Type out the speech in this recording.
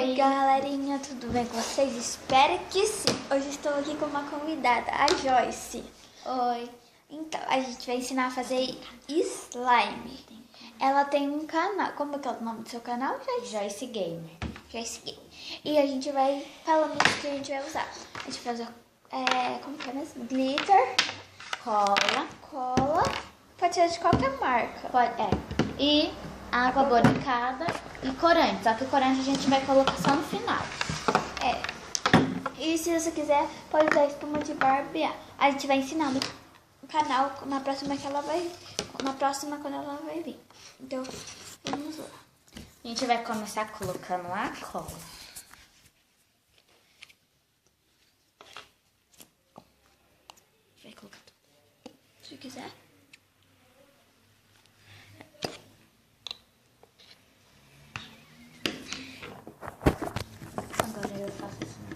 Oi, galerinha, tudo bem com vocês? Espero que sim. Hoje estou aqui com uma convidada, a Joyce. Oi. Então, a gente vai ensinar a fazer slime. Ela tem um canal. Como é que é o nome do seu canal, Joyce? Joyce Gamer. Joyce Gamer. E a gente vai falando o que a gente vai usar. A gente vai usar, como que é mesmo? Glitter, cola. Pode ser de qualquer marca. E água bonicada e corante. Só que o corante a gente vai colocar só no final. E se você quiser, pode usar espuma de barbear. A gente vai ensinando o canal na próxima quando ela vai vir. Então, vamos lá. A gente vai começar colocando a cola. Vai colocar tudo. Se quiser. Agora eu faço assim.